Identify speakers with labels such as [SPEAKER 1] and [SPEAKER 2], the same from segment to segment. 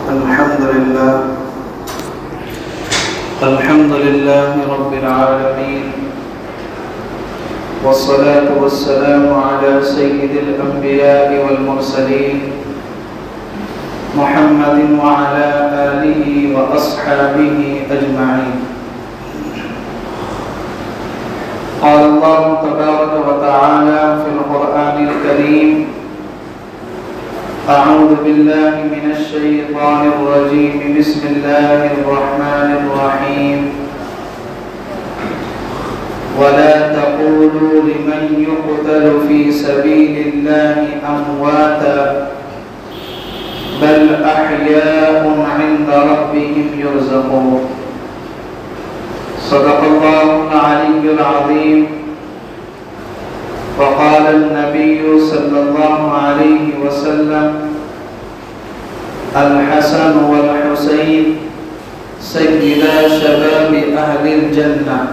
[SPEAKER 1] الحمد لله رب العالمين، والصلاة والسلام على سيد الأنبياء والمرسلين محمد وعلى آله وأصحابه أجمعين. قال الله تبارك وتعالى في القرآن الكريم: أعوذ بالله من الشيطان الرجيم، بسم الله الرحمن الرحيم. ولا تقولوا لمن يقتل في سبيل الله أمواتا بل أحياء عند ربهم يرزقون. صدق الله العلي العظيم. وقال النبي صلى الله عليه وسلم: الحسن والحسين سيدا شباب أهل الجنة.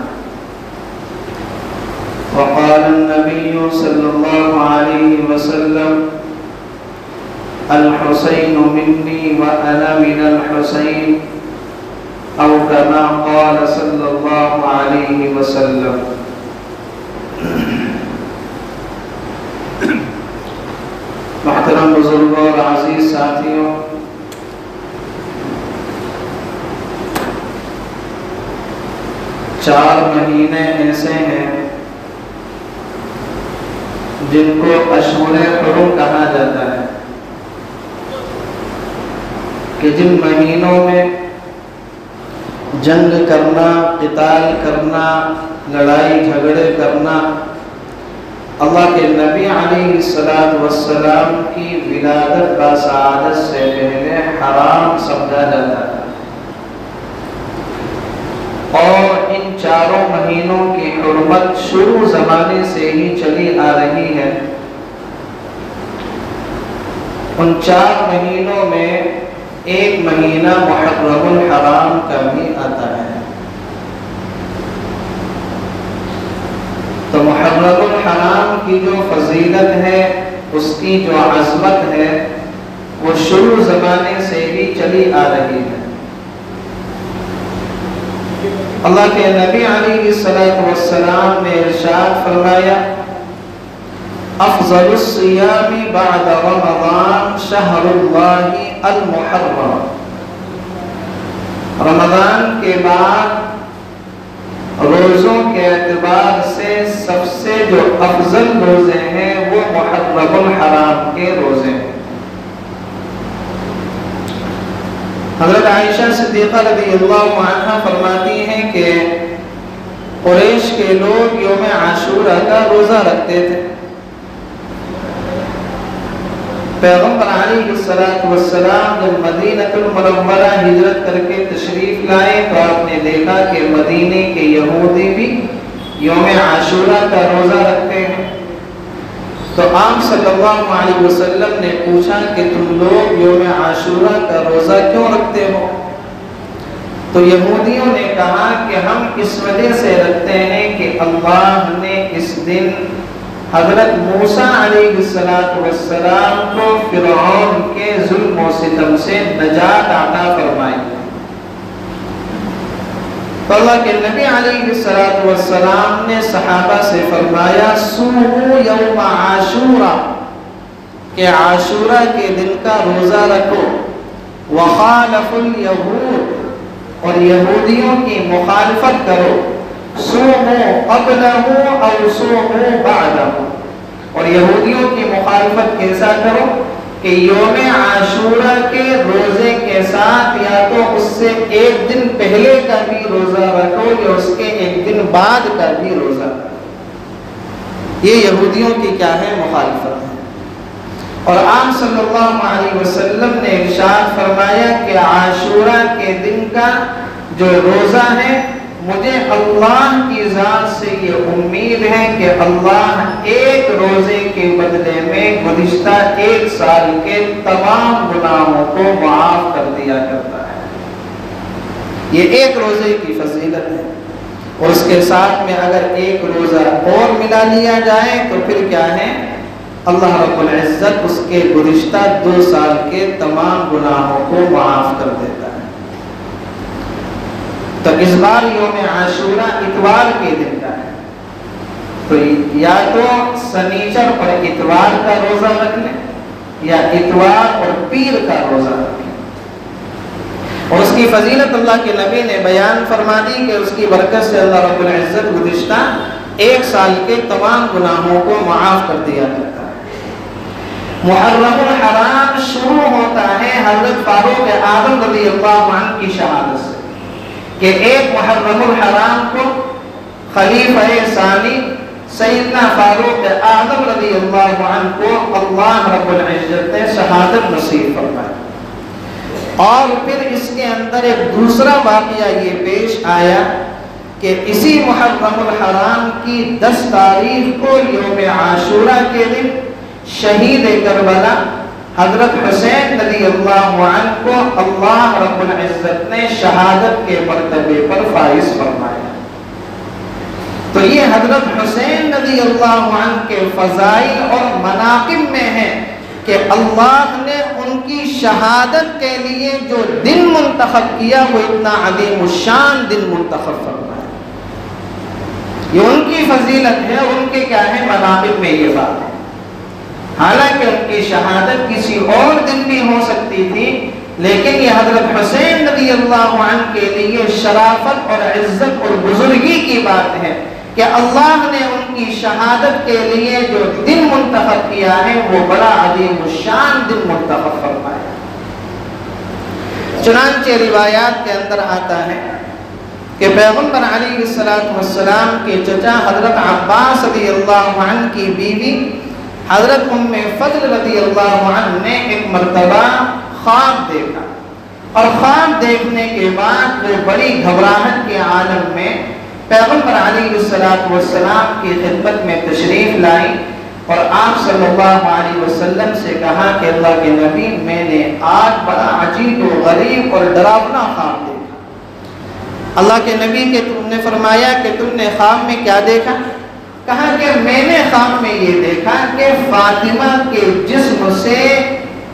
[SPEAKER 1] وقال النبي صلى الله عليه وسلم: الحسين مني وأنا من الحسين، أو كما قال صلى الله عليه وسلم. محترم بزرگوں اور عزیز ساتھیوں، چار مہینے ایسے ہیں جن کو اشہر حرم کہا جاتا ہے، کہ جن مہینوں میں جنگ کرنا، قتال کرنا، لڑائی جھگڑے کرنا اللہ کے نبی علیہ السلام کی ولادت بسعادت سے پہلے حرام سمجھا جاتا ہے، اور ان چاروں مہینوں کی حرمت شروع زمانے سے ہی چلی آ رہی ہے۔ ان چار مہینوں میں ایک مہینہ محرم الحرام کا بھی آتا ہے۔ تو محرم الحرام کی جو فضیلت ہے، اس کی جو عظمت ہے، وہ شروع زمانے سے ہی چلی آ رہی ہے۔ اللہ کے نبی علیہ السلام نے ارشاد فرمایا: افضل الصیام بعد رمضان شہر اللہ المحرم۔ رمضان کے بعد روزوں کے اعتبار سے سب سے جو افضل روزے ہیں وہ محرم الحرام کے روزے ہیں۔ حضرت عائشہ صدیقہ رضی اللہ عنہا فرماتی ہیں کہ قریش کے لوگ یوم عاشورہ کا روزہ رکھتے تھے۔ پیغمبر علیہ السلام جب مدینہ المنورہ ہجرت کر کے تشریف لائے تو آپ نے دیکھا کہ مدینے کے یہودی بھی یوم عاشورہ کا روزہ رکھتے ہیں۔ تو آپ صلی اللہ علیہ وسلم نے پوچھا کہ تم لوگ یوم عاشورہ کا روزہ کیوں رکھتے ہو؟ تو یہودیوں نے کہا کہ ہم اس وجہ سے رکھتے ہیں کہ اللہ نے اس دن حضرت موسیٰ علیہ السلام کو فرعون کے ظلم و ستم سے نجات عطا فرمائی۔ تو اللہ کے نبی علیہ السلام نے صحابہ سے فرمایا: صوموا یوم عاشورہ، کہ عاشورہ کے دن کا روزہ رکھو۔ وخالفوا الیہود، اور یہودیوں کی مخالفت کرو۔ صوموا قبلہ او صوموا بعدہ، اور یہودیوں کی مخالفت کیسا کرو کہ یوم عاشورہ کے روزے کے ساتھ یا تو اس سے ایک دن پہلے کا بھی روزہ رکھو یا اس کے ایک دن بعد کا بھی روزہ۔ یہ یہودیوں کی کیا ہے؟ مخالفت ہے۔ اور آپ صلی اللہ علیہ وسلم نے ارشاد فرمایا کہ عاشورہ کے دن کا جو روزہ ہے، مجھے اللہ کی ذات سے یہ امید ہے کہ اللہ ایک روزے کے بدلے میں گزشتہ ایک سال کے تمام گناہوں کو معاف کر دیا کرتا ہے۔ یہ ایک روزے کی فضیلت ہے، اور اس کے ساتھ میں اگر ایک روزہ اور ملا لیا جائے تو پھر کیا ہے؟ اللہ رب العزت اس کے گزشتہ 2 سال کے تمام گناہوں کو معاف کر دیتا ہے۔ تو اس بار یوم عاشورہ اتوار کے دن کا ہے، تو یا تو سنیچر اور اتوار کا روزہ رکھ لیں یا اتوار اور پیر کا روزہ رکھ لیں۔ اور اس کی فضیلت اللہ کے نبی نے بیان فرما دی کہ اس کی برکت سے اللہ رب العزت گزشتہ 1 سال کے تمام گناہوں کو معاف کر دیا کرتا ہے۔ محرم الحرام شروع ہوتا ہے حضرت فاروق اعظم رضی اللہ عنہ کی شہادت سے کہ 1 محرم الحرام کو خلیفہ ثانی سیدنا فاروق اعظم رضی اللہ عنہ کو اللہ رب العزت نے شہادت نصیب فرمائی۔ اور پھر اس کے اندر ایک دوسرا واقعہ یہ پیش آیا کہ اسی محرم الحرام کی 10 تاریخ کو یوم عاشورہ کے دن شہید کربلا حضرت حسین رضی اللہ عنہ کو اللہ رب العزت نے شہادت کے مرتبے پر فائز فرمایا۔ تو یہ حضرت حسین رضی اللہ عنہ کے فضائل اور مناقب میں ہے کہ اللہ نے ان کی شہادت کے لیے جو دن منتخب کیا وہ اتنا عظیم الشان دن منتخب فرمایا۔ یہ ان کی فضیلت ہے، ان کے کیا ہے مناقب میں یہ بات ہے۔ حالانکہ ان کی شہادت کسی اور دن بھی ہو سکتی تھی، لیکن یہ حضرت حسین رضی اللہ عنہ کے لیے شرافت اور عزت اور بزرگی کی بات ہے کہ اللہ نے ان کی شہادت کے لیے جو دن منتخب کیا ہے وہ بڑا عظیم الشان دن منتخب فرمایا۔ چنانچہ روایات کے اندر آتا ہے کہ پیغمبر علیہ السلام کے چچا حضرت عباس رضی اللہ عنہ کی بیوی حضرت ام فضل رضی اللہ عنہ نے ایک مرتبہ خواب دیکھا، اور خواب دیکھنے کے بعد وہ بڑی گھبراہٹ کے عالم میں پیغمبر علیہ السلام کی خدمت میں تشریف لائی اور آپ صلی اللہ علیہ وسلم سے کہا کہ اللہ کے نبی میں نے آج بڑا عجیب و غریب اور ڈراونا خواب دیکھا۔ اللہ کے نبی کے تم نے فرمایا کہ تم نے خواب میں کیا دیکھا؟ کہا کہ میں نے خواب میں یہ دیکھا کہ فاطمہ کے جسم سے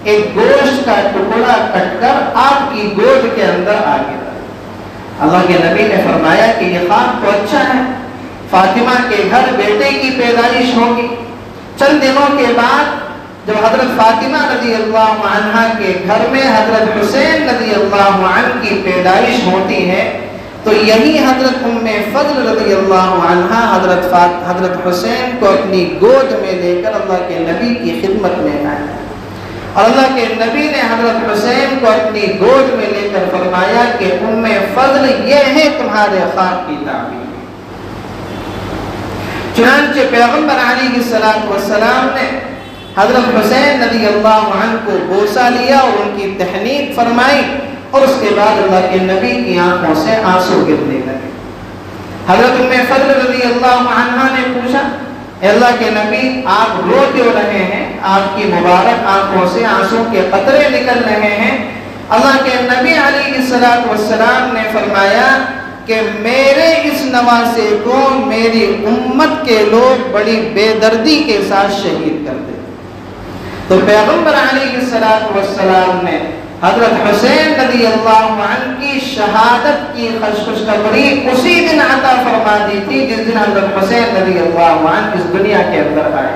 [SPEAKER 1] ایک گوشت کا ٹکڑا کٹ کر آپ کی گود کے اندر آ گیا۔ اللہ کے نبی نے فرمایا کہ یہ خواب تو اچھا ہے، فاطمہ کے گھر بیٹے کی پیدائش ہوگی۔ چند دنوں کے بعد جب حضرت فاطمہ رضی اللہ عنہ کے گھر میں حضرت حسین رضی اللہ عنہ کی پیدائش ہوتی ہے تو یہی حضرت ام فضل رضی اللہ عنہ حضرت حسین کو اپنی گود میں لے کر اللہ کے نبی کی خدمت میں آئے، اور اللہ کے نبی نے حضرت حسین کو اپنی گود میں لے کر فرمایا کہ ام فضل یہ ہے تمہارے خواب کی تعبیر۔ چنانچہ پیغمبر علیہ السلام نے حضرت حسین رضی اللہ عنہ کو بوسہ لیا اور ان کی تہنیت فرمائی، اور اس کے بعد اللہ کے نبی کی آنکھوں سے آنسو گرنے لگے۔ حضرت ام فضل رضی اللہ عنہ نے پوچھا اے اللہ کے نبی آپ رو کیوں رہے ہیں؟ آپ کی مبارک آنکھوں سے آنسو کے قطرے نکل رہے ہیں۔ اللہ کے نبی علیہ السلام نے فرمایا کہ میرے اس نواسے کو میری امت کے لوگ بڑی بے دردی کے ساتھ شہید کر دیں۔ تو پیغمبر علیہ السلام نے حضرت حسین رضی اللہ عنہ کی شہادت کی خوشخبری اسی دن عطا فرما دی تھی جس دن حضرت حسین رضی اللہ عنہ اس دنیا کے اندر آئے۔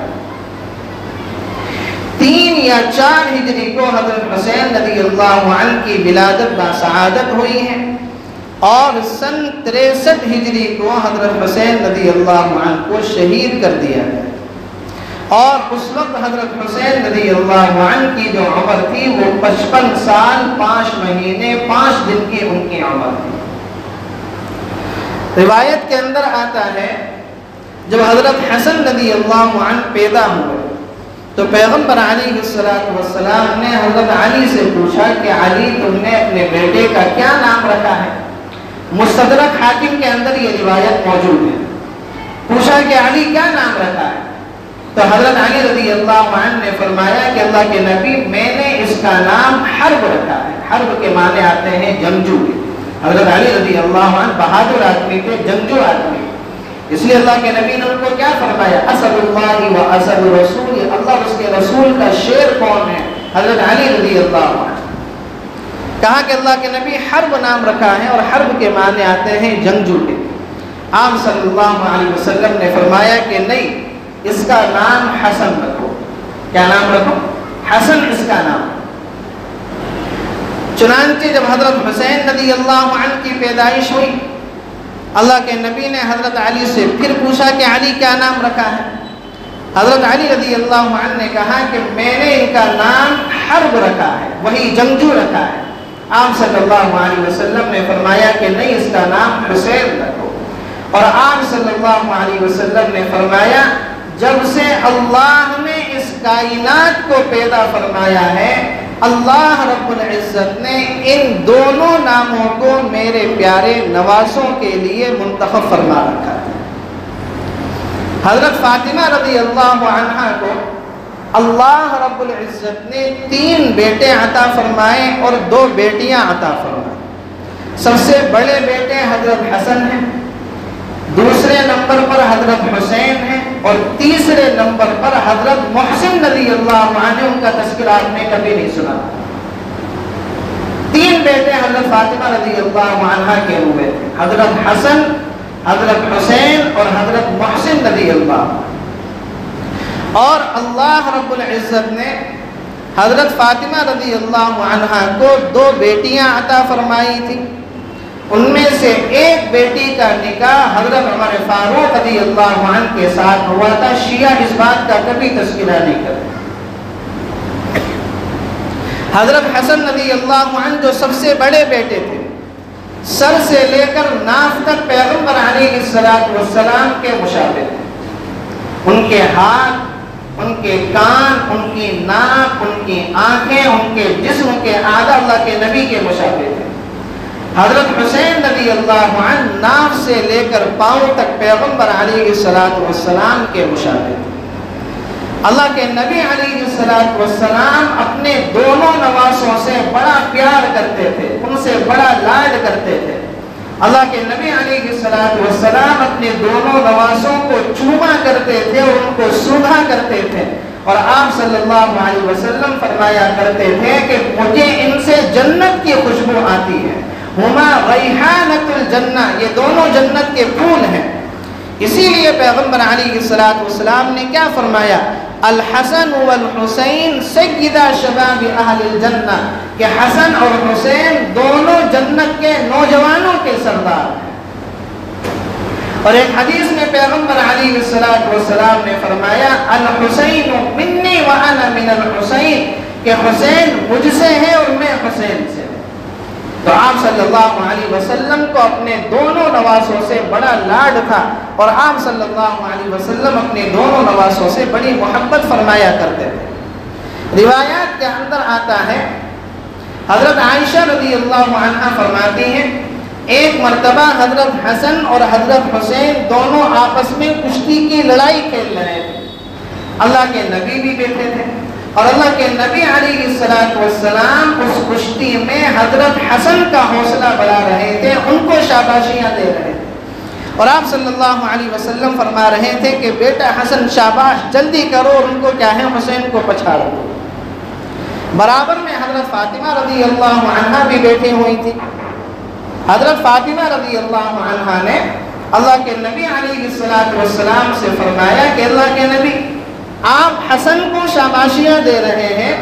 [SPEAKER 1] 3 یا 4 ہجری کو حضرت حسین رضی اللہ عنہ کی ولادت باسعادت ہوئی ہے، اور سن 63 ہجری کو حضرت حسین رضی اللہ عنہ کو شہید کر دیا گیا، اور اس وقت حضرت حسین رضی اللہ عنہ کی جو عمر تھی وہ 55 سال 5 مہینے 5 دن کی ان کی عمر تھی۔ روایت کے اندر آتا ہے جب حضرت حسن رضی اللہ عنہ پیدا ہوئے تو پیغمبر علیہ السلام نے حضرت علی سے پوچھا کہ علی تم نے اپنے بیٹے کا کیا نام رکھا ہے؟ مستدرک حاکم کے اندر یہ روایت موجود ہے۔ پوچھا کہ علی کیا نام رکھا ہے؟ تو حضرت علی رضی اللہ عنہ نے فرمایا کہ اللہ کے نبی میں نے اس کا نام حرب رکھا ہے۔ حرب کے معنی آتے ہیں جنگجو۔ حضرت علی رضی اللہ عنہ بہادر آدمی تھے، جنگجو آدمی، اس لیے اللہ کے نبی نے ان کو کیا فرمایا؟ اسد اللہ و اسد رسول، اللہ اس کے رسول کا شیر کون ہے؟ حضرت علی رضی اللہ عنہ۔ کہا کہ اللہ کے نبی حرب نام رکھا ہے، اور حرب کے معنی آتے ہیں جنگجو کے۔ آپ صلی اللہ علیہ وسلم نے فرمایا کہ نہیں، اس کا نام حسن رکھو۔ کیا نام رکھو؟ حسن اس کا نام۔ چنانچہ جب حضرت حسین رضی اللہ عنہ کی پیدائش ہوئی، اللہ کے نبی نے حضرت علی سے پھر پوچھا کہ علی کیا نام رکھا ہے؟ حضرت علی رضی اللہ عنہ نے کہا کہ میں نے ان کا نام حرب رکھا ہے، وہی جنگجو رکھا ہے۔ آپ صلی اللہ علیہ وسلم نے فرمایا کہ نہیں، اس کا نام حسین رکھو۔ اور آپ صلی اللہ علیہ وسلم نے فرمایا جب سے اللہ نے اس کائنات کو پیدا فرمایا ہے، اللہ رب العزت نے ان دونوں ناموں کو میرے پیارے نوازوں کے لیے منتخب فرما رکھا ہے۔ حضرت فاطمہ رضی اللہ عنہا کو اللہ رب العزت نے 3 بیٹے عطا فرمائے اور 2 بیٹیاں عطا فرمائے۔ سب سے بڑے بیٹے حضرت حسن ہیں، دوسرے نمبر پر حضرت حسین ہیں، اور تیسرے نمبر پر حضرت محسن رضی اللہ عنہ، ان کا تذکرہ آپ نے کبھی نہیں سنا۔ 3 بیٹے حضرت فاطمہ رضی اللہ عنہ کے ہوئے تھے، حضرت حسن، حضرت حسین اور حضرت محسن رضی اللہ عنہ۔ اور اللہ رب العزت نے حضرت فاطمہ رضی اللہ عنہ کو 2 بیٹیاں عطا فرمائی تھی۔ ان میں سے ایک بیٹی کا نکاح حضرت عمر فاروق رضی اللہ عنہ کے ساتھ ہوا تھا۔ شیعہ اس بات کا کبھی تذکرہ نہیں کرتے۔ حضرت حسن رضی اللہ عنہ جو سب سے بڑے بیٹے تھے، سر سے لے کر ناف تک پیغمبر علیہ السلام کے مشابہ تھے۔ ان کے ہاتھ، ان کے کان، ان کی ناک، ان کی آنکھیں، ان کے جسم کے اعضاء اللہ کے نبی کے مشابہ تھے۔ حضرت حسین رضی اللہ عنہ ناف سے لے کر پاؤں تک پیغمبر علیہ السلام کے مشابہ تھے۔ اللہ کے نبی علیہ السلام اپنے دونوں نواسوں سے بڑا پیار کرتے تھے، ان سے بڑا لاڈ کرتے تھے۔ اللہ کے نبی علیہ السلام اپنے دونوں نواسوں کو چوما کرتے تھے اور ان کو سونگھا کرتے تھے، اور آپ صلی اللہ علیہ وسلم فرمایا کرتے تھے کہ مجھے ان سے جنت کی خوشبو آتی ہے۔ ہما ریحانۃ الجنہ، یہ دونوں جنت کے پھول ہیں۔ اسی لیے پیغمبر علیہ السلام نے کیا فرمایا؟ الحسن والحسین سیدہ شباب اہل الجنہ، کہ حسن اور حسین دونوں جنت کے نوجوانوں کے سردار ہیں۔ اور ایک حدیث میں پیغمبر علیہ السلام نے فرمایا الحسین منی وانا من الحسین، کہ حسین مجھ سے ہے اور میں حسین سے۔ تو آپ صلی اللہ علیہ وسلم کو اپنے دونوں نواسوں سے بڑا لاڈ تھا، اور آپ صلی اللہ علیہ وسلم اپنے دونوں نواسوں سے بڑی محبت فرمایا کرتے تھے۔ روایات کے اندر آتا ہے، حضرت عائشہ رضی اللہ عنہا فرماتی ہیں ایک مرتبہ حضرت حسن اور حضرت حسین دونوں آپس میں کشتی کی لڑائی کھیل رہے تھے۔ اللہ کے نبی بھی بیٹھے تھے، اور اللہ کے نبی علیہ السلام اس کشتی میں حضرت حسن کا حوصلہ بڑھا رہے تھے، ان کو شاباشیاں دے رہے تھے، اور آپ صلی اللہ علیہ وسلم فرما رہے تھے کہ بیٹا حسن شاباش، جلدی کرو، اور ان کو کیا ہے، حسین کو پچھاڑ دو۔ برابر میں حضرت فاطمہ رضی اللہ عنہا بھی بیٹھی ہوئی تھی۔ حضرت فاطمہ رضی اللہ عنہا نے اللہ کے نبی علیہ السلام سے فرمایا کہ اللہ کے نبی، آپ حسن کو شاباشیاں دے رہے ہیں،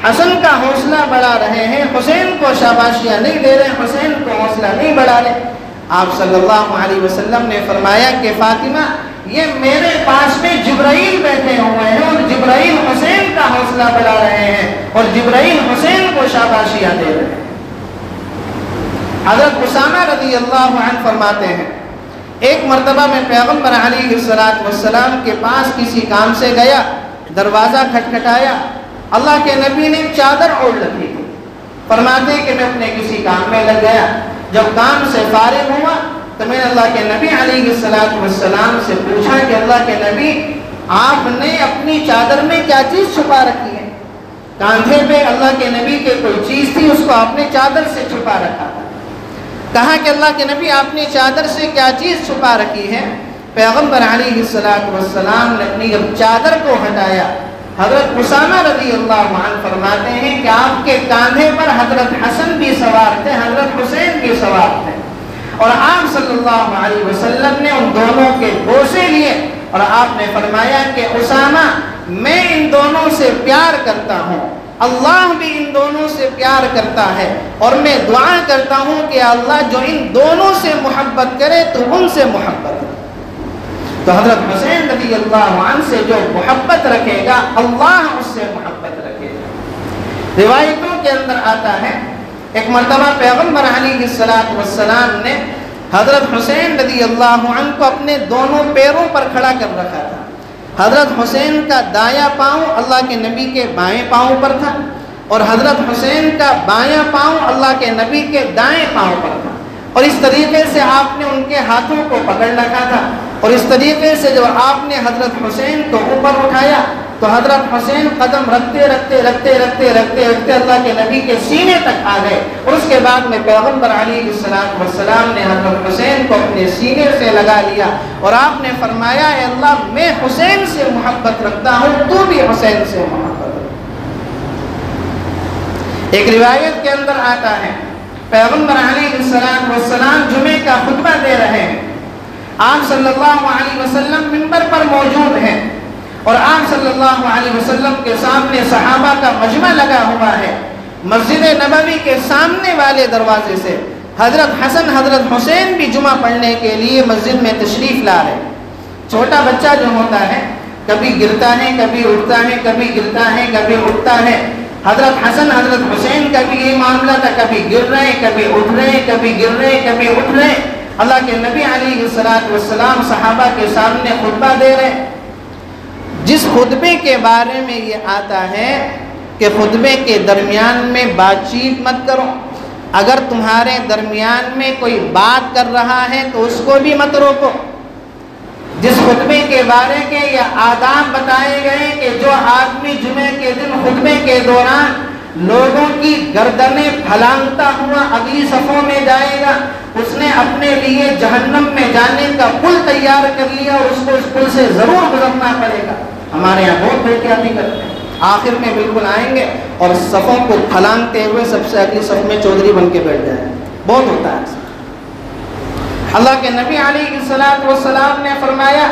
[SPEAKER 1] حسن کا حوصلہ بڑھا رہے ہیں، حسین کو شاباشیاں نہیں دے رہے، حسین کو حوصلہ نہیں بڑھا رہے۔ آپ صلی اللہ علیہ وسلم نے فرمایا کہ فاطمہ، یہ میرے پاس میں جبرائیل بیٹھے ہوئے ہیں، اور جبرائیل حسین کا حوصلہ بڑھا رہے ہیں، اور جبرائیل حسین کو شاباشیاں دے رہے ہیں۔ حضرت اسامہ رضی اللہ عنہ فرماتے ہیں ایک مرتبہ میں پیغمبر علیہ السلام کے پاس کسی کام سے گیا، دروازہ کھٹکھٹایا، اللہ کے نبی نے چادر اوڑھ رکھی تھی۔ فرماتے ہیں کہ میں اپنے کسی کام میں لگ گیا، جب کام سے فارغ ہوا تو میں نے اللہ کے نبی علیہ السلام سے پوچھا کہ اللہ کے نبی، آپ نے اپنی چادر میں کیا چیز چھپا رکھی ہے؟ کاندھے پہ اللہ کے نبی کے کوئی چیز تھی، اس کو آپ نے چادر سے چھپا رکھا تھا۔ کہا کہ اللہ کے نبی، آپ نے چادر سے کیا چیز چھپا رکھی ہے؟ پیغمبر علیہ السلام نے اپنی جب چادر کو ہٹایا، حضرت اسامہ رضی اللہ عنہ فرماتے ہیں کہ آپ کے کاندھے پر حضرت حسن بھی سوار تھے، حضرت حسین بھی سوار تھے، اور آپ صلی اللہ علیہ وسلم نے ان دونوں کے بوسے لیے اور آپ نے فرمایا کہ اسامہ میں ان دونوں سے پیار کرتا ہوں، اللہ بھی ان دونوں سے پیار کرتا ہے، اور میں دعا کرتا ہوں کہ اللہ جو ان دونوں سے محبت کرے تو ان سے محبت کرے۔ تو حضرت حسین رضی اللہ عنہ سے جو محبت رکھے گا اللہ اس سے محبت رکھے گا۔ روایتوں کے اندر آتا ہے ایک مرتبہ پیغمبر علیہ السلام نے حضرت حسین رضی اللہ عنہ کو اپنے دونوں پیروں پر کھڑا کر رکھا تھا۔ حضرت حسین کا دایاں پاؤں اللہ کے نبی کے بائیں پاؤں پر تھا، اور حضرت حسین کا بایاں پاؤں اللہ کے نبی کے دائیں پاؤں پر تھا، اور اس طریقے سے آپ نے ان کے ہاتھوں کو پکڑ رکھا تھا، اور اس طریقے سے جب آپ نے حضرت حسین کو اوپر اٹھایا تو حضرت حسین قدم رکھتے رکھتے رکھتے رکھتے رکھتے رکھتے اللہ کے نبی کے سینے تک آ گئے، اور اس کے بعد میں پیغمبر علیہ السلام نے حضرت حسین کو اپنے سینے سے لگا لیا، اور آپ نے فرمایا اے اللہ میں حسین سے محبت رکھتا ہوں، تو بھی حسین سے محبت رکھ۔ ایک روایت کے اندر آتا ہے پیغمبر علیہ السلام جمعے کا خطبہ دے رہے ہیں، آپ صلی اللہ علیہ وسلم منبر پر موجود ہیں، اور آپ صلی اللہ علیہ وسلم کے سامنے صحابہ کا مجمع لگا ہوا ہے۔ مسجد نبوی کے سامنے والے دروازے سے حضرت حسن حضرت حسین بھی جمعہ پڑھنے کے لیے مسجد میں تشریف لا رہے۔ چھوٹا بچہ جو ہوتا ہے کبھی گرتا ہے کبھی اٹھتا ہے، کبھی گرتا ہے کبھی اٹھتا ہے۔ حضرت حسن حضرت حسین کا بھی یہ معاملہ تھا، کبھی گر رہے کبھی اٹھ رہے، کبھی گر رہے کبھی اٹھ رہے۔ اللہ کے نبی علیہ السلام صحابہ کے سامنے خطبہ دے رہے۔ جس خطبے کے بارے میں یہ آتا ہے کہ خطبے کے درمیان میں بات چیت مت کرو، اگر تمہارے درمیان میں کوئی بات کر رہا ہے تو اس کو بھی مت روکو۔ جس خطبے کے بارے کے یہ آداب بتائے گئے کہ جو آدمی جمعے کے دن خطبے کے دوران لوگوں کی گردنیں پھلانگتا ہوا اگلی صفوں میں جائے گا، اس نے اپنے لیے جہنم میں جانے کا پل تیار کر لیا، اور اس کو اس پل سے ضرور گزرنا پڑے گا۔ ہمارے یہاں بہت احتیاطی کرتے ہیں، آخر میں بالکل آئیں گے اور صفوں کو پھلانگتے ہوئے سب سے اگلی صف میں چودھری بن کے بیٹھ جائیں، بہت ہوتا ہے۔ اللہ کے نبی علیہ السلام نے فرمایا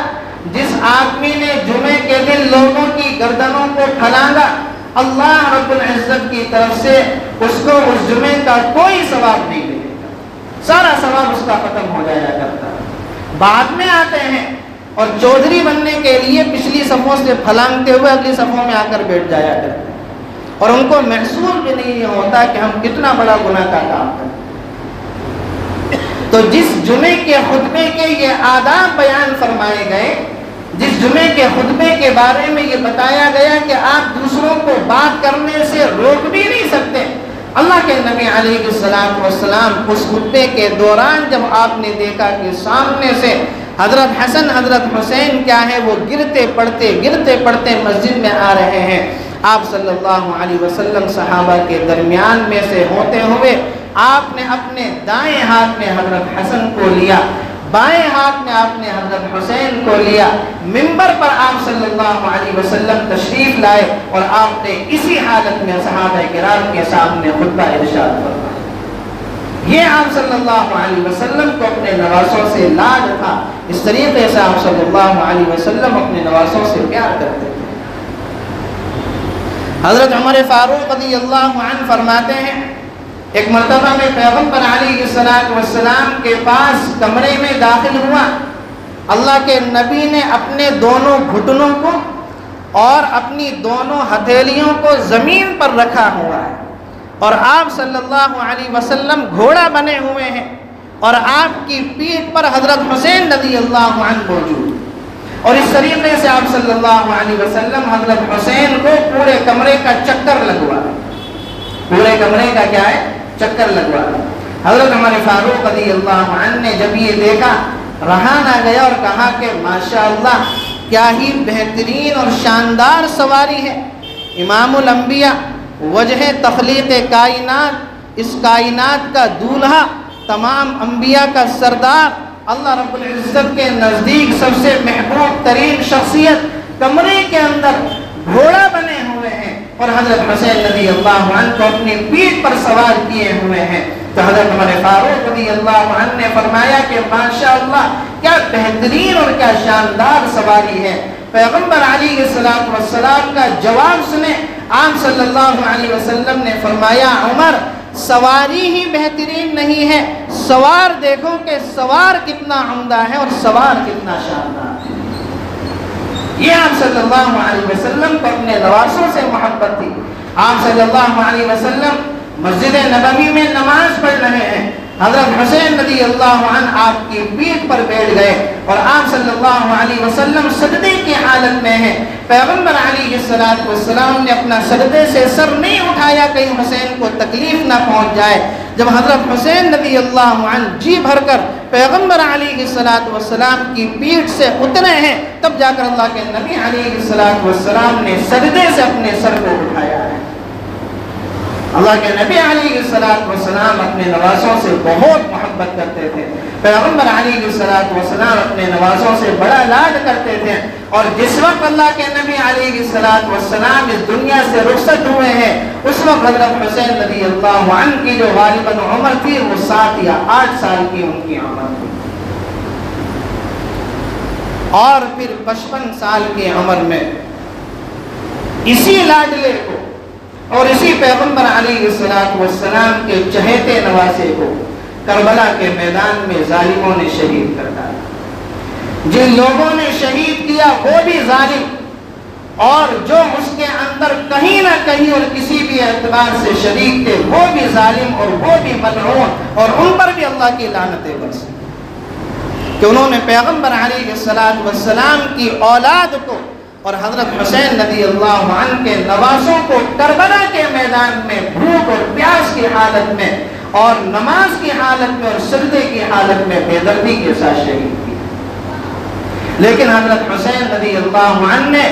[SPEAKER 1] جس آدمی نے جمعے کے دن لوگوں کی گردنوں کو پھلانگا، اللہ رب العزت کی طرف سے اس کو اس جمعے کا کوئی ثواب نہیں ملے گا، سارا ثواب اس کا ختم ہو جایا کرتا ہے۔ بعد میں آتے ہیں اور چودھری بننے کے لیے پچھلی صفوں سے پھلانگتے ہوئے اگلی صفوں میں آ کر بیٹھ جایا کرتے ہیں، اور ان کو محسوس بھی نہیں ہوتا کہ ہم کتنا بڑا گناہ کا کام کرتے ہیں۔ تو جس جمعے کے خطبے کے یہ آداب بیان فرمائے گئے، جس جمعے کے خطبے کے بارے میں یہ بتایا گیا کہ آپ دوسروں کو بات کرنے سے روک بھی نہیں سکتے، اللہ کے نبی علیہ السلام اس خطبے کے دوران جب آپ نے دیکھا کہ سامنے سے حضرت حسن حضرت حسین کیا ہے وہ گرتے پڑتے مسجد میں آ رہے ہیں، آپ صلی اللہ علیہ وسلم صحابہ کے درمیان میں سے ہوتے ہوئے آپ نے اپنے دائیں ہاتھ میں حضرت حسن کو لیا، بائیں ہاتھ میں آپ نے حضرت حسین کو لیا، منبر پر آپ صلی اللہ علیہ وسلم تشریف لائے، اور آپ نے اسی حالت میں صحابہ کرام کے سامنے خطبہ ارشاد فرمایا۔ یہ آپ صلی اللہ علیہ وسلم کو اپنے نواسوں سے لاڈ تھا، اس طریقے سے آپ صلی اللہ علیہ وسلم اپنے نواسوں سے پیار کرتے تھے۔ حضرت عمر فاروق رضی اللہ عنہ فرماتے ہیں ایک مرتبہ میں پیغمبر علیہ السلام کے پاس کمرے میں داخل ہوا، اللہ کے نبی نے اپنے دونوں گھٹنوں کو اور اپنی دونوں ہتھیلیوں کو زمین پر رکھا ہوا ہے، اور آپ صلی اللہ علیہ وسلم گھوڑا بنے ہوئے ہیں، اور آپ کی پیٹھ پر حضرت حسین رضی اللہ عنہ موجود، اور اس طریقے سے آپ صلی اللہ علیہ وسلم حضرت حسین کو پورے کمرے کا چکر لگوا، پورے کمرے کا کیا ہے چکر لگوا۔ حضرت عمر فاروق رضی اللہ عنہ نے جب یہ دیکھا رہا نہ گیا اور کہا کہ ماشاءاللہ کیا ہی بہترین اور شاندار سواری ہے، امام الانبیاء، وجہ تخلیق کائنات، اس کائنات کا دولہا، تمام انبیاء کا سردار، اللہ رب العزت کے نزدیک سب سے محبوب ترین شخصیت کمرے کے اندر گھوڑا بنے ہوئے ہیں اور حضرت حسین رضی اللہ عنہ کو اپنی پیٹھ پر سوار کیے ہوئے ہیں. تو حضرت عمر فاروق رضی اللہ عنہ نے فرمایا کہ ماشاءاللہ کیا بہترین اور کیا شاندار سواری ہے. پیغمبر علیہ السلام کا جواب سنے. آپ صلی اللہ علیہ وسلم نے فرمایا عمر سواری ہی بہترین نہیں ہے، سوار دیکھو کہ سوار کتنا عمدہ ہے اور سوار کتنا شاندار ہے. یہ آپ صلی اللہ علیہ وسلم کو اپنے نواسوں سے محبت تھی. آپ صلی اللہ علیہ وسلم مسجد نبوی میں نماز پڑھ رہے ہیں. حضرت حسین رضی اللہ عنہ آپ کی پیٹھ پر بیٹھ گئے اور آپ صلی اللہ علیہ وسلم سجدے کی حالت میں ہیں. پیغمبر علیہ السلام نے اپنا سجدے سے سر نہیں اٹھایا کہیں حسین کو تکلیف نہ پہنچ جائے. جب حضرت حسین رضی اللہ عنہ جی بھر کر پیغمبر علیہ السلام کی پیٹھ سے اترے ہیں تب جا کر اللہ کے نبی علیہ السلام نے سجدے سے اپنے سر کو اٹھایا ہے. اللہ کے نبی علیہ السلام اپنے نوازوں سے بہت محبت کرتے تھے. پیغمبر علیہ السلام اپنے نوازوں سے بڑا لاڈ کرتے تھے. اور جس وقت اللہ کے نبی علیہ السلام اس دنیا سے رخصت ہوئے ہیں اس وقت حضرت حسین رضی اللہ عنہ کی جو غالباً عمر تھی وہ 7 یا 8 سال کی ان کی عمر تھی. اور پھر 55 سال کی عمر میں اسی لاڈلے کو اور اسی پیغمبر علیہ السلام کے چہیتے نواسے کو کربلا کے میدان میں ظالموں نے شہید کر ڈالا. جن لوگوں نے شہید کیا وہ بھی ظالم اور جو اس کے اندر کہیں نہ کہیں اور کسی بھی اعتبار سے شریک تھے وہ بھی ظالم اور وہ بھی ملعون اور ان پر بھی اللہ کی لعنتیں برسی کہ انہوں نے پیغمبر علیہ السلام کی اولاد کو اور حضرت حسین رضی اللہ عنہ کے نواسوں کو کربلا کے میدان میں بھوک اور پیاس کی حالت میں اور نماز کی حالت میں اور سجدے کی حالت میں بے دردی کے ساتھ شہید کیا. لیکن حضرت حسین رضی اللہ عنہ نے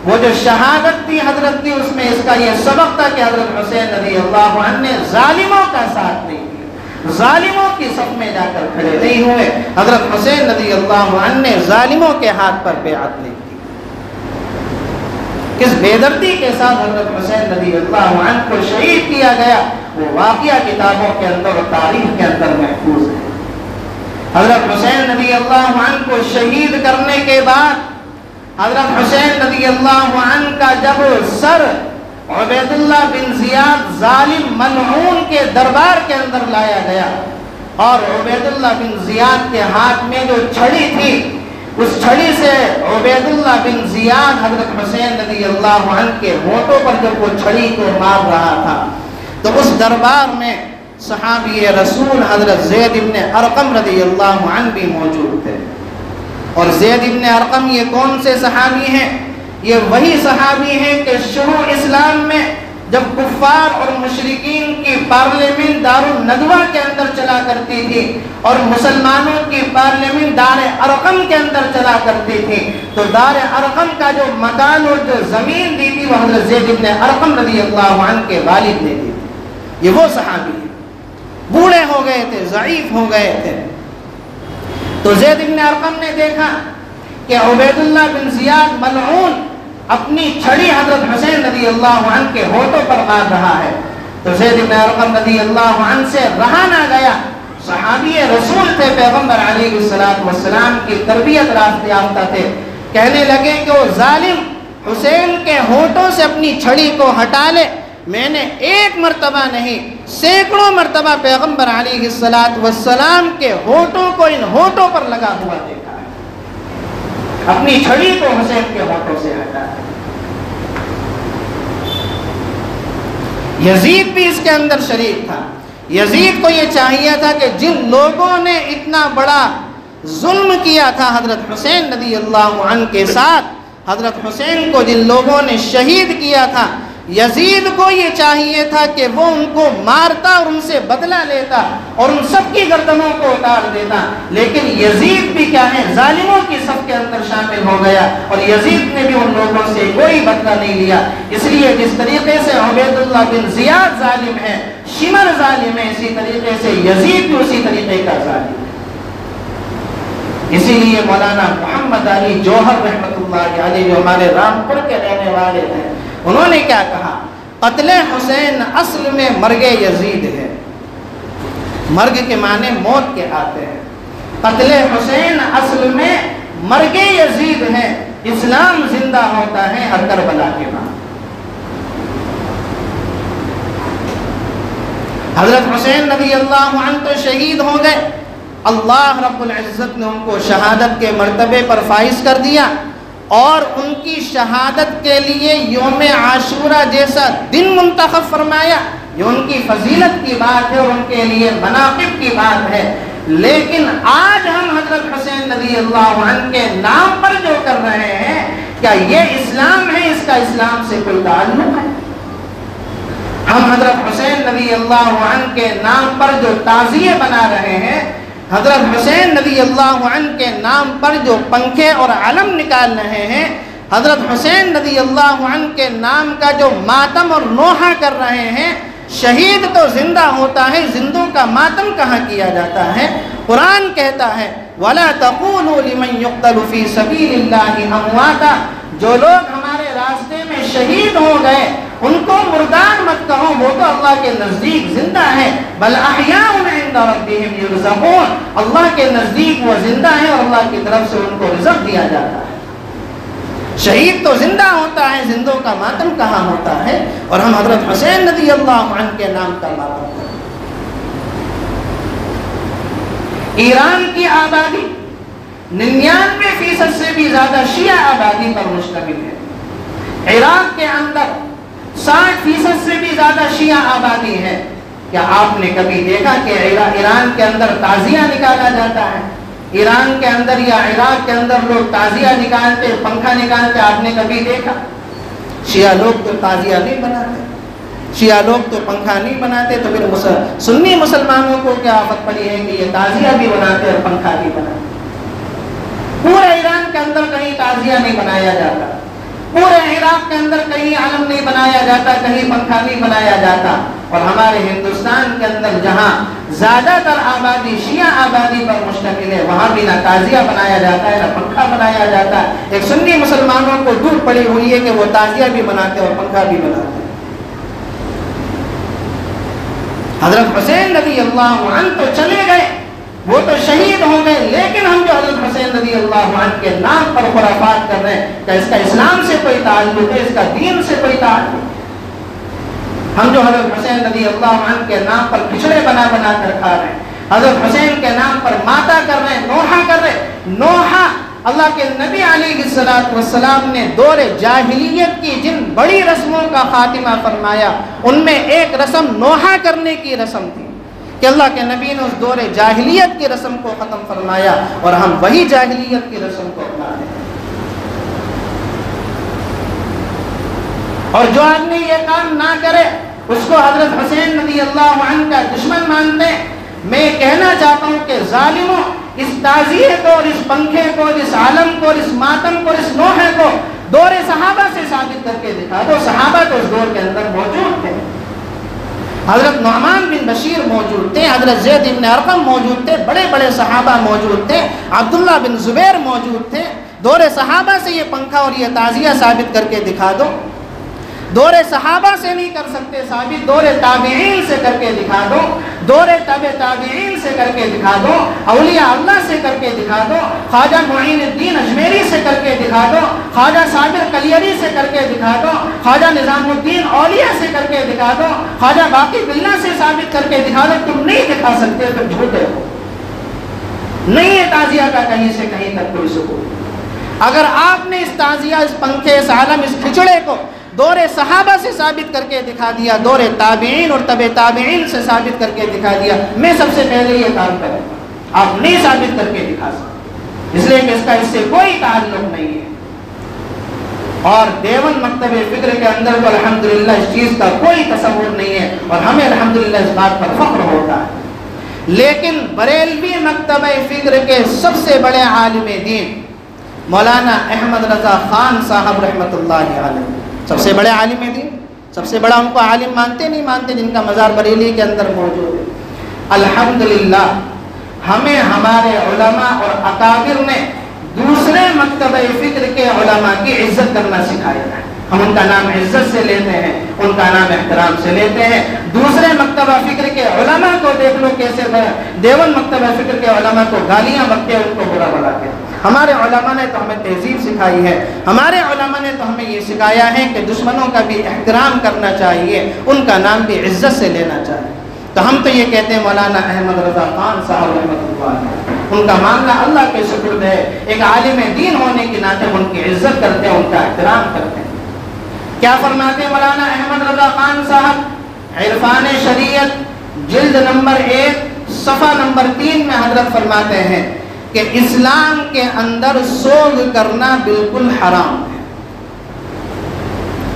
[SPEAKER 1] وہ جو شہادت تھی حضرت کی اس میں اس کا یہ سبق تھا کہ حضرت حسین رضی اللہ عنہ نے ظالموں کا ساتھ نہیں دیا، ظالموں کی صف میں جا کر کھڑے نہیں ہوئے. حضرت حسین رضی اللہ عنہ نے ظالموں کے ہاتھ پر بیعت نہیں کی. کس بے دردی کے ساتھ حضرت حسین رضی اللہ عنہ کو شہید کیا گیا وہ واقعہ کتابوں کے اندر اور تاریخ کے اندر محفوظ ہے. حضرت حسین رضی اللہ عنہ کو شہید کرنے کے بعد حضرت حسین رضی اللہ عنہ کا جب سر عبید اللہ بن زیاد ظالم ملعون کے دربار کے اندر لایا گیا اور عبید اللہ بن زیاد کے ہاتھ میں جو چھڑی تھی اس چھڑی سے عبید اللہ بن زیاد حضرت حسین رضی اللہ عنہ کے ہونٹوں پر جب وہ چھڑی کو مار رہا تھا تو اس دربار میں صحابی رسول حضرت زید ابن ارقم رضی اللہ عنہ بھی موجود تھے. اور زید ابن ارقم یہ کون سے صحابی ہیں؟ یہ وہی صحابی ہیں کہ شروع اسلام میں جب کفار اور مشرکین کی پارلیمنٹ دار الندوہ کے اندر چلا کرتی تھی اور مسلمانوں کی پارلیمنٹ دار ارقم کے اندر چلا کرتی تھی تو دار ارقم کا جو مکان اور جو زمین دی تھی وہ حضرت زید ابن ارقم رضی اللہ عنہ کے والد نے دی تھی. یہ وہ صحابی ہیں، بوڑھے ہو گئے تھے، ضعیف ہو گئے تھے. تو زید ابن ارقم نے دیکھا کہ عبید اللہ بن زیاد ملعون اپنی چھڑی حضرت حسین رضی اللہ عنہ کے ہونٹوں پر مار رہا ہے. تو زید بن ارقم رضی اللہ عنہ سے رہا نہ گیا. صحابی رسول تھے، پیغمبر علیہ السلام کی تربیت یافتہ تھے. کہنے لگے کہ وہ ظالم حسین کے ہونٹوں سے اپنی چھڑی کو ہٹا لے. میں نے ایک مرتبہ نہیں سینکڑوں مرتبہ پیغمبر علیہ السلام کے ہونٹوں کو ان ہونٹوں پر لگا ہوا دیکھا ہے. اپنی چھڑی کو حسین کے ہونٹوں سے ہٹا. یزید بھی اس کے اندر شریک تھا. یزید کو یہ چاہیے تھا کہ جن لوگوں نے اتنا بڑا ظلم کیا تھا حضرت حسین رضی اللہ عنہ کے ساتھ، حضرت حسین کو جن لوگوں نے شہید کیا تھا، یزید کو یہ چاہیے تھا کہ وہ ان کو مارتا اور ان سے بدلہ لیتا اور ان سب کی گردنوں کو اتار دیتا. لیکن یزید بھی کیا ہے، ظالموں کی صف کے اندر شامل ہو گیا اور یزید نے بھی ان لوگوں سے کوئی بدلہ نہیں لیا. اس لیے جس طریقے سے عبید اللہ بن زیاد ظالم ہے، شمر ظالم ہے، اسی طریقے سے یزید بھی اسی طریقے کا ظالم ہے. اسی لیے مولانا محمد علی جوہر رحمۃ اللہ علیہ جو ہمارے رامپور کے رہنے والے ہیں، انہوں نے کیا کہا؟ قتل حسین اصل میں مرگ یزید ہے۔ مرگ کے معنی موت کے آتے ہیں۔ قتل حسین اصل میں مرگ یزید ہے، اسلام زندہ ہوتا ہے ہر کربلا کے بعد۔ حضرت حسین رضی اللہ عنہ تو شہید ہو گئے، اللہ رب العزت نے ان کو شہادت کے مرتبے پر فائز کر دیا، اور ان کی شہادت کے لیے یوم عاشورہ جیسا دن منتخب فرمایا۔ یہ ان کی فضیلت کی بات ہے اور ان کے لیے مناقب کی بات ہے۔ لیکن آج ہم حضرت حسین رضی اللہ عنہ کے نام پر جو کر رہے ہیں، کیا یہ اسلام ہے؟ اس کا اسلام سے کوئی تعلق ہے؟ ہم حضرت حسین رضی اللہ عنہ کے نام پر جو تعزیے بنا رہے ہیں، حضرت حسین رضی اللہ عنہ کے نام پر جو پنکھے اور علم نکال رہے ہیں، حضرت حسین رضی اللہ عنہ کے نام کا جو ماتم اور نوحہ کر رہے ہیں، شہید تو زندہ ہوتا ہے، زندوں کا ماتم کہاں کیا جاتا ہے؟ قرآن کہتا ہے وَلَا تَقُولُوا لِمَنْ يُقْتَلُ فِي سَبِيلِ اللَّهِ أَمْوَاتًا، جو لوگ ہمارے راستے میں شہید ہو گئے ان کو مردار مت کہو، وہ تو اللہ کے نزدیک زندہ ہے۔ بل احیاء عند ربهم یرزقون، اللہ کے نزدیک وہ زندہ ہے اور اللہ کی طرف سے ان کو رزق دیا جاتا ہے۔ شہید تو زندہ ہوتا ہے، زندوں کا ماتم کہاں ہوتا ہے؟ اور ہم حضرت حسین رضی اللہ عنہ کے نام کا ماتم کرتے ہیں۔ ایران کی آبادی 99% سے بھی زیادہ شیعہ آبادی پر مشتمل ہے۔ عراق کے اندر 60% سے بھی زیادہ شیعہ آبادی ہے۔ کیا آپ نے کبھی دیکھا کہ ایران کے اندر تعزیہ نکالا جاتا ہے؟ ایران کے اندر یا عراق کے اندر لوگ تعزیہ نکالتے، پنکھا نکالتے، آپ نے کبھی دیکھا؟ شیعہ لوگ تو تعزیہ نہیں بناتے، شیعہ لوگ تو پنکھا نہیں بناتے، تو پھر سنی مسلمانوں کو کیا آفت پڑی ہے کہ یہ تعزیہ بھی بناتے اور پنکھا بھی بناتے؟ پورے ایران کے اندر کہیں تعزیہ نہیں بنایا جاتا، پورے عراق کے اندر کہیں علم نہیں بنایا جاتا، کہیں پنکھا نہیں بنایا جاتا، اور ہمارے ہندوستان کے اندر جہاں زیادہ تر آبادی شیعہ آبادی پر مشتمل ہے، وہاں بھی نہ تعزیہ بنایا جاتا ہے نہ پنکھا بنایا جاتا ہے۔ ایک سنی مسلمانوں کو دور پڑی ہوئی ہے کہ وہ تعزیہ بھی بناتے اور پنکھا بھی بناتے۔ حضرت حسین رضی اللہ عنہ تو چلے گئے، وہ تو شہید ہو گئے، لیکن ہم جو حضرت حسین رضی اللہ عنہ کے نام پر خرافات کر رہے ہیں، کہ اس کا اسلام سے کوئی تعلق ہے، اس کا دین سے کوئی تعلق ہے؟ ہم جو حضرت حسین رضی اللہ عنہ کے نام پر کھچڑے بنا بنا کر کھا رہے ہیں، حضرت حسین کے نام پر ماتا کر رہے ہیں، نوحہ کر رہے ہیں۔ نوحہ اللہ کے نبی علیہ السلام نے دور جاہلیت کی جن بڑی رسموں کا خاتمہ فرمایا، ان میں ایک رسم نوحہ کرنے کی رسم تھی، کہ اللہ کے نبی نے اس دور جاہلیت کی رسم کو ختم فرمایا، اور ہم وہی جاہلیت کی رسم کو اپنا رہے ہیں۔ اور جو آدمی یہ کام نہ کرے اس کو حضرت حسین رضی اللہ عنہ کا دشمن مانتے ہیں۔ میں کہنا چاہتا ہوں کہ ظالموں، اس تعزیے کو اور اس پنکھے کو اور اس عالم کو اور اس ماتم کو اور اس نوحے کو دور صحابہ سے ثابت کر کے دکھا دو۔ صحابہ تو اس دور کے اندر موجود تھے، حضرت نعمان بن بشیر موجود تھے، حضرت زید بن ارقم موجود تھے، بڑے بڑے صحابہ موجود تھے، عبداللہ بن زبیر موجود تھے۔ دور صحابہ سے یہ پنکھا اور یہ تعزیہ ثابت کر کے دکھا دو۔ دور صحابہ سے نہیں کر سکتے ثابت، دور تابعین سے کر کے دکھا دو، دور تابعین سے کر کے دکھا دو، اولیاء اللہ سے کر کے دکھا دو، خواجہ معین الدین اجمیری سے کر کے دکھا دو، خواجہ صابر کلیری سے کر کے دکھا دو، خواجہ نظام الدین اولیاء سے کر کے دکھا دو، خواجہ باقی باللہ سے ثابت کر کے دکھا دو۔ تم نہیں دکھا سکتے تو جھوٹے ہو، نہیں ہے تعزیہ کا کہیں سے کہیں تک کوئی ثبوت۔ اگر آپ نے اس تعزیہ، اس پنکھے، اس عالم، اس کھچڑے کو دور صحابہ سے ثابت کر کے دکھا دیا، دور تابعین اور تبع تابعین سے ثابت کر کے دکھا دیا، میں سب سے پہلے یہ کام کروں گا۔ آپ نہیں ثابت کر کے دکھا سکتے، اس لیے کہ اس کا اس سے کوئی تعلق نہیں ہے۔ اور دیوبند مکتب فکر کے اندر تو الحمدللہ اس چیز کا کوئی تصور نہیں ہے، اور ہمیں الحمدللہ اس بات پر فخر ہوتا ہے۔ لیکن بریلوی مکتب فکر کے سب سے بڑے عالم دین مولانا احمد رضا خان صاحب رحمۃ اللہ علیہ، سب سے بڑے عالم دین، سب سے بڑا ان کو عالم مانتے نہیں مانتے، جن کا مزار بریلی کے اندر موجود ہے، الحمدللہ ہمیں ہمارے علماء اور اکابر نے دوسرے مکتبہ فکر کے علماء کی عزت کرنا سکھایا ہے. ہم ان کا نام عزت سے لیتے ہیں, ان کا نام احترام سے لیتے ہیں. دوسرے مکتبہ فکر کے علماء کو دیکھ لو کیسے دیوبند مکتبہ فکر کے علماء کو گالیاں بکتے ہیں, ان کو برا بلاتے ہیں. ہمارے علماء نے تو ہمیں تہذیب سکھائی ہے, ہمارے علماء نے تو ہمیں یہ سکھایا ہے کہ دشمنوں کا بھی احترام کرنا چاہیے, ان کا نام بھی عزت سے لینا چاہیے. تو ہم تو یہ کہتے ہیں مولانا احمد رضا خان صاحب رحمۃ اللہ علیہ, ان کا معاملہ اللہ کے سپرد ہے. ایک عالم دین ہونے کے ناطے ان کی عزت کرتے ہیں, ان کا احترام کرتے ہیں. کیا فرماتے ہیں مولانا احمد رضا خان صاحب؟ عرفان شریعت جلد نمبر 1 صفحہ نمبر 3 میں حضرت فرماتے ہیں کہ اسلام کے اندر سوگ کرنا بالکل حرام ہے.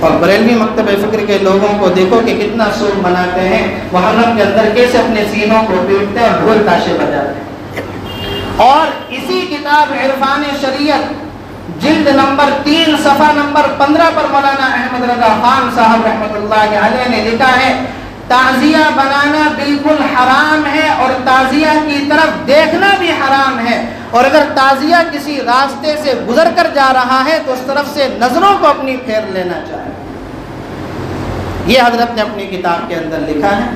[SPEAKER 1] اور بریلوی مکتبہ فکر کے لوگوں کو دیکھو کہ کتنا سوگ مناتے ہیں, محرم کے اندر کیسے اپنے سینوں کو پیٹتے ہیں اور ڈھول تاشے بجاتے ہیں. اور اسی کتاب عرفان شریعت جلد نمبر 3 صفحہ نمبر 15 پر مولانا احمد رضا خان صاحب رحمۃ اللہ علیہ نے لکھا ہے تعزیہ بنانا بالکل حرام ہے اور تعزیہ کی طرف دیکھنا بھی حرام ہے, اور اگر تعزیہ کسی راستے سے گزر کر جا رہا ہے تو اس طرف سے نظروں کو اپنی پھیر لینا چاہیے. یہ حضرت نے اپنی کتاب کے اندر لکھا ہے.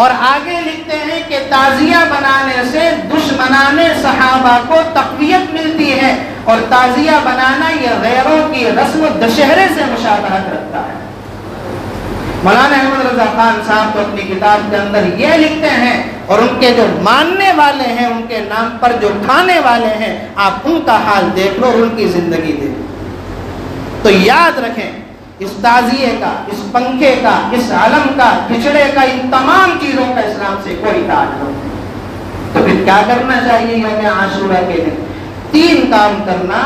[SPEAKER 1] اور آگے لکھتے ہیں کہ تعزیہ بنانے سے دشمنان صحابہ کو تقویت ملتی ہے, اور تعزیہ بنانا یہ غیروں کی رسم و دشہرے سے مشابہت رکھتا ہے. مولانا احمد رضا خان صاحب تو اپنی کتاب کے اندر یہ لکھتے ہیں, اور ان کے جو ماننے والے ہیں, ان کے نام پر جو کھانے والے ہیں, آپ ان کا حال دیکھ لو اور ان کی زندگی دیکھ لو. تو یاد رکھیں, اس تعزیے کا, اس پنکھے کا, اس علم کا, کھچڑے کا, ان تمام چیزوں کا اسلام سے کوئی تعلق نہیں. تو پھر کیا کرنا چاہیے یوم عاشورہ کے دن؟ 3 کام کرنا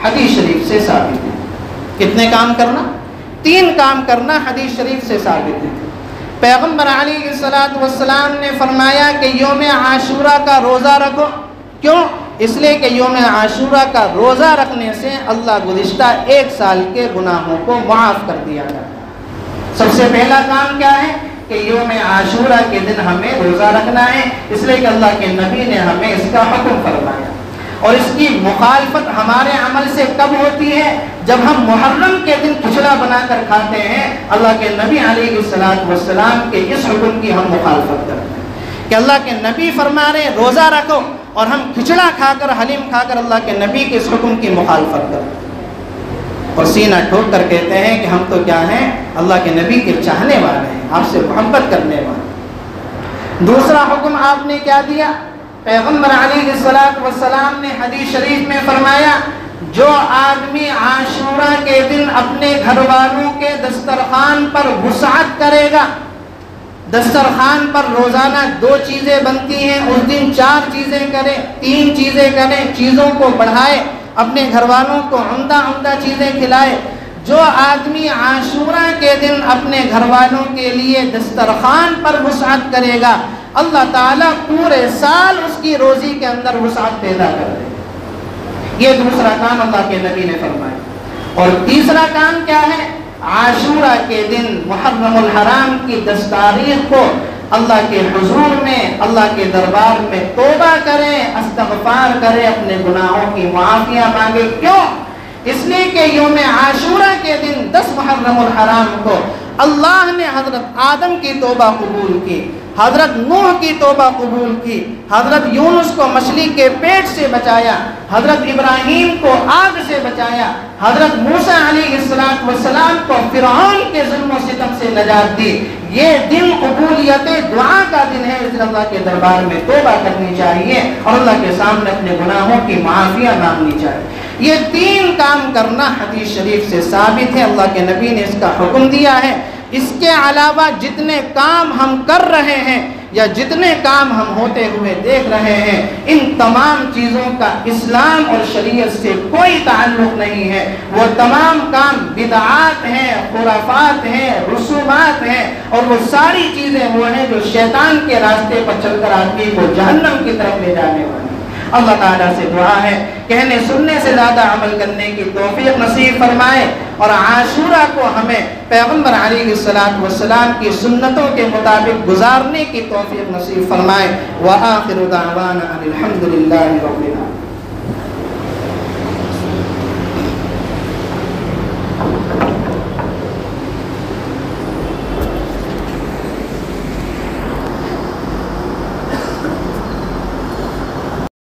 [SPEAKER 1] حدیث شریف سے ثابت ہے. کتنے کام کرنا؟ 3 کام کرنا حدیث شریف سے ثابت ہے. پیغمبر علیہ الصلوۃ والسلام نے فرمایا کہ یوم عاشورہ کا روزہ رکھو. کیوں؟ اس لیے کہ یوم عاشورہ کا روزہ رکھنے سے اللہ گزشتہ 1 سال کے گناہوں کو معاف کر دیا جاتا ہے. سب سے پہلا کام کیا ہے کہ یوم عاشورہ کے دن ہمیں روزہ رکھنا ہے, اس لیے کہ اللہ کے نبی نے ہمیں اس کا حکم فرمایا. اور اس کی مخالفت ہمارے عمل سے کب ہوتی ہے؟ جب ہم محرم کے دن کھچڑا بنا کر کھاتے ہیں. اللہ کے نبی علیہ الصلوۃ والسلام کے اس حکم کی ہم مخالفت کرتے ہیں کہ اللہ کے نبی فرما رہے روزہ رکھو, اور ہم کھچڑا کھا کر, حلیم کھا کر اللہ کے نبی کے اس حکم کی مخالفت کرتے ہیں, اور سینہ ٹھوک کر کہتے ہیں کہ ہم تو کیا ہیں, اللہ کے نبی کے چاہنے والے ہیں, آپ سے محبت کرنے والے. دوسرا حکم آپ نے کیا دیا؟ پیغمبر علیہ الصلوۃ والسلام نے حدیث شریف میں فرمایا جو آدمی عاشورہ کے دن اپنے گھر والوں کے دسترخوان پر وسعت کرے گا, دسترخوان پر روزانہ 2 چیزیں بنتی ہیں, اس دن 4 چیزیں کرے, 3 چیزیں کرے, چیزوں کو بڑھائے, اپنے گھر والوں کو عمدہ عمدہ چیزیں کھلائے. جو آدمی عاشورہ کے دن اپنے گھر والوں کے لیے دسترخوان پر وسعت کرے گا, اللہ تعالیٰ پورے سال اس کی روزی کے اندر وسعت پیدا کر دے. یہ دوسرا کام اللہ کے نبی نے فرمایا. اور تیسرا کام کیا ہے؟ عاشورہ کے دن محرم الحرام کی 10 تاریخ کو اللہ کے حضور میں, اللہ کے دربار میں توبہ کریں, استغفار کریں, اپنے گناہوں کی معافیاں مانگے. کیوں؟ اس لیے کہ یوم عاشورہ کے دن 10 محرم الحرام کو اللہ نے حضرت آدم کی توبہ قبول کی, حضرت نوح کی توبہ قبول کی, حضرت یونس کو مچھلی کے پیٹ سے بچایا, حضرت ابراہیم کو آگ سے بچایا, حضرت موسیٰ علیہ السلام کو فرعون کے ظلم و ستم سے نجات دی. یہ دن قبولیت دعا کا دن ہے, اس لیے اللہ کے دربار میں توبہ کرنی چاہیے اور اللہ کے سامنے اپنے گناہوں کی معافیاں مانگنی چاہیے. یہ 3 کام کرنا حدیث شریف سے ثابت ہے, اللہ کے نبی نے اس کا حکم دیا ہے. اس کے علاوہ جتنے کام ہم کر رہے ہیں یا جتنے کام ہم ہوتے ہوئے دیکھ رہے ہیں, ان تمام چیزوں کا اسلام اور شریعت سے کوئی تعلق نہیں ہے. وہ تمام کام بدعات ہیں, خرافات ہیں, رسومات ہیں, اور وہ ساری چیزیں وہ ہیں جو شیطان کے راستے پر چل کر آدمی کو جہنم کی طرف لے جانے والی. اللہ تعالیٰ سے دعا ہے کہنے سننے سے زیادہ عمل کرنے کی توفیق نصیب فرمائے، اور عاشورہ کو ہمیں پیغمبر علیہ السلام کی سنتوں کے مطابق گزارنے کی توفیق نصیب فرمائے۔ وآخر دعوانا ان الحمد للہ رب العالمین۔